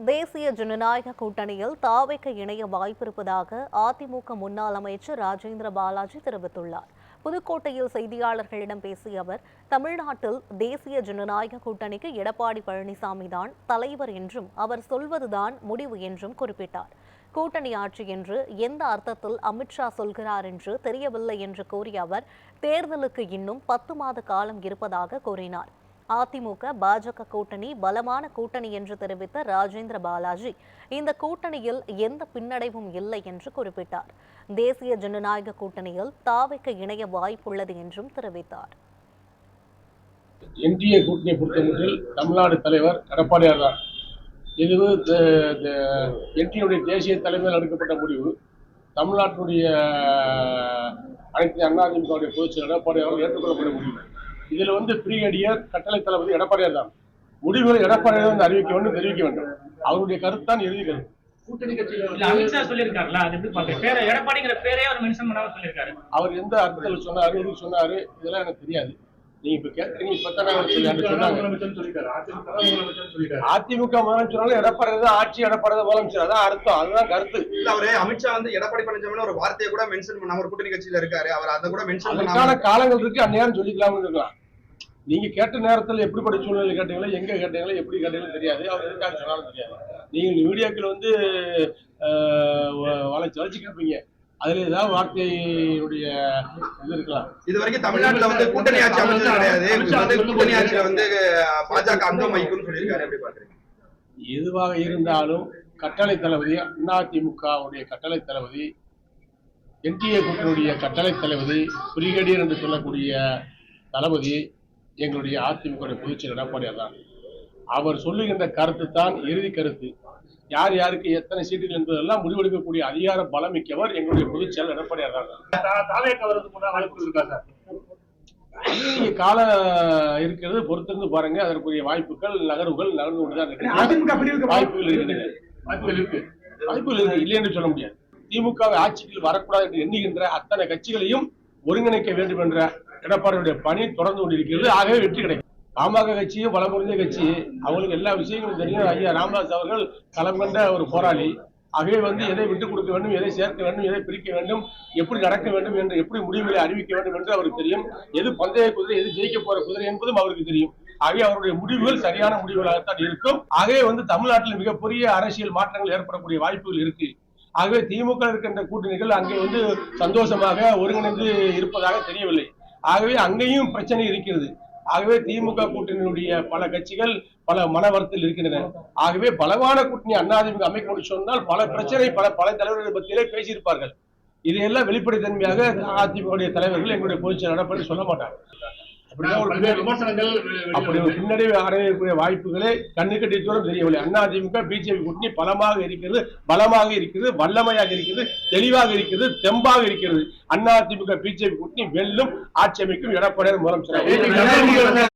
தேசிய ஜனநாயக கூட்டணியில் தாவேக்க இணைய வாய்ப்பிருப்பதாக அதிமுக முன்னாள் அமைச்சர் ராஜேந்திர பாலாஜி தெரிவித்துள்ளார். புதுக்கோட்டையில் செய்தியாளர்களிடம் பேசிய அவர், தமிழ்நாட்டில் தேசிய ஜனநாயக கூட்டணிக்கு எடப்பாடி பழனிசாமி தான் தலைவர் என்றும் அவர் சொல்வதுதான் முடிவு என்றும் குறிப்பிட்டார். கூட்டணி ஆட்சி என்று எந்த அர்த்தத்தில் அமித்ஷா சொல்கிறார் என்று தெரியவில்லை என்று கூறிய அவர், தேர்தலுக்கு இன்னும் 10 மாத காலம் இருப்பதாக கூறினார். அதிமுக பாஜக கூட்டணி பலமான கூட்டணி என்று தெரிவித்த ராஜேந்திர பாலாஜி, இந்த கூட்டணியில் எந்த பின்னடைவும் இல்லை என்று குறிப்பிட்டார். தேசிய ஜனநாயக கூட்டணியில் தாவேக்க இணைய வாய்ப்புள்ளது என்றும் தெரிவித்தார். என்டிஏ கூட்டணியை பொறுத்தமட்டில் தமிழ்நாடு தலைவர் எடப்பாடியார் தான். இது என்டிஏ தேசிய தலைமையில் எடுக்கப்பட்ட முடிவு. தமிழ்நாட்டுடைய அனைத்து அதிமுக பொதுச் செயலர் எடப்பாடியார் ஏற்றுக்கொள்ளப்பட்ட முடிவு. இதுல பிரிகேடியர் கட்டளை தளபதி எடப்பாடியார் தான். முடிவுகளை எடப்பாடியார் அறிவிக்க வேண்டும், தெரிவிக்க வேண்டும். அவருடைய கருத்தான் இறுதி கருத்து. கூட்டணி கட்சியில அமித்ஷா சொல்லியிருக்காருல, அது எப்படி பாக்குறீங்க? எடப்பாடிங்கிற பேரே அவர் மென்ஷன் பண்ணாம சொல்லியிருக்காரு. அவர் எந்த அர்த்தத்தில் சொன்னாரு, எதுக்கு சொன்னாரு, இதெல்லாம் எனக்கு தெரியாது. நீங்க இப்ப கேட்கறீங்க, அதிமுக முதலமைச்சர் எடப்பாடி தான் ஆட்சி, எடப்பாடி தான் முதலமைச்சர், அதான் அர்த்தம், அதுதான் கருத்து. அவரு அமித்ஷா எடப்பாடி பழனிசாமி ஒரு வார்த்தையை கூட மென்ஷன் பண்ண, ஒரு கூட்டணி கட்சியில இருக்காரு, அவர் அதை கூட மென்ஷன் பண்ணாம காலங்கள் இருக்கு, அந்நேரம் சொல்லிக்கலாம்னு இருக்கலாம். நீங்க கேட்ட நேரத்தில் எப்படிப்பட்ட சூழ்நிலை கேட்டீங்களா, எங்க கேட்டீங்களா, எப்படி கேட்டீங்களா தெரியாது. அவர் எதுக்காக சொன்னாலும் தெரியாது. நீங்க மீடியாக்கள் வளைச்சு கேட்பீங்க, அதுல ஏதாவது வார்த்தையுடைய இது இருக்கலாம். இது வரைக்கும் தமிழ்நாட்டுல கூட்டணி ஆட்சி அமைச்சது கிடையாது. கூட்டணி ஆட்சியில பாஜக அங்கம் வகிக்கும்னு சொல்லியிருக்காரு. எப்படி பாக்குறீங்க? எதுவாக இருந்தாலும் கட்டளை தளபதி, அதிமுகவுடைய கட்டளை தளபதி, என்டிஏ கூட்டணியுடைய கட்டளை தளபதி, பிரிகேடியர் என்று சொல்லக்கூடிய தளபதி எங்களுடைய அதிமுக பொதுச் செயலர் எடப்பாடியார் தான். அவர் சொல்லுகின்ற கருத்து தான் இறுதி கருத்து. யார் யாருக்கு எத்தனை சீட்டுகள் என்பதெல்லாம் முடிவெடுக்கக்கூடிய அதிகார பலம் மிக்கவர் எங்களுடைய பொதுச் செயலர் எடப்பாடியார் தான். நீங்க காலம் இருக்கிறது, பொறுத்திருந்து பாருங்க. அதற்குரிய வாய்ப்புகள் நகர்வுகள் நடந்து கொண்டுதான் இருக்கு. வாய்ப்புகள் இருக்கு, இல்லை என்று சொல்ல முடியாது. திமுக ஆட்சியில் வரக்கூடாது என்று எண்ணுகின்ற அத்தனை கட்சிகளையும் ஒருங்கிணைக்க வேண்டும் என்ற எடப்பாடியுடைய பணி தொடர்ந்து கொண்டிருக்கிறது. ஆகவே வெற்றி கிடைக்கும். பாமக கட்சியும் பலம் புரிஞ்ச கட்சி, அவங்களுக்கு எல்லா விஷயங்களும் தெரியும். ஐயா ராமதாஸ் அவர்கள் களம் கண்ட ஒரு போராளி. ஆகவே எதை விட்டுக் கொடுக்க வேண்டும், எதை சேர்க்க வேண்டும், எதை பிரிக்க வேண்டும், எப்படி நடக்க வேண்டும் என்று, எப்படி முடிவுகளை அறிவிக்க வேண்டும் என்று அவருக்கு தெரியும். எது பந்தய குதிரை, எது ஜெயிக்க போற குதிரை என்பதும் அவருக்கு தெரியும். ஆகவே அவருடைய முடிவுகள் சரியான முடிவுகளாகத்தான் இருக்கும். ஆகவே தமிழ்நாட்டில் மிகப்பெரிய அரசியல் மாற்றங்கள் ஏற்படக்கூடிய வாய்ப்புகள் இருக்கு. ஆகவே திமுக இருக்கின்ற கூட்டணிகள் அங்கே சந்தோஷமாக ஒருங்கிணைந்து இருப்பதாக தெரியவில்லை. ஆகவே அங்கேயும் பிரச்சனை இருக்கிறது. ஆகவே திமுக கூட்டணியுடைய பல கட்சிகள் பல மனவரத்தில் இருக்கின்றன. ஆகவே பலமான கூட்டணி அதிமுக அமைக்க சொன்னால் பல பிரச்சனை பல தலைவர்கள் பற்றியிலே பேசியிருப்பார்கள். இதையெல்லாம் வெளிப்படைத்தன்மையாக அதிமுக தலைவர்கள் எங்களுடைய பொதுச் செயலர் எடப்பாடி சொல்ல மாட்டார்கள். அப்படி ஒரு பின்னடைவு அடையக்கூடிய வாய்ப்புகளே கண்ணுக்கட்டி தூரம் தெரியவில்லை. அதிமுக பிஜேபி கூட்டணி பலமாக இருக்கிறது, பலமாக இருக்கிறது, வல்லமையாக இருக்கிறது, தெளிவாக இருக்கிறது, தெம்பாக இருக்கிறது. அதிமுக பிஜேபி கூட்டணி வெல்லும், ஆட்சி அமைக்கும், எடப்பாடியார் முதலமைச்சர்.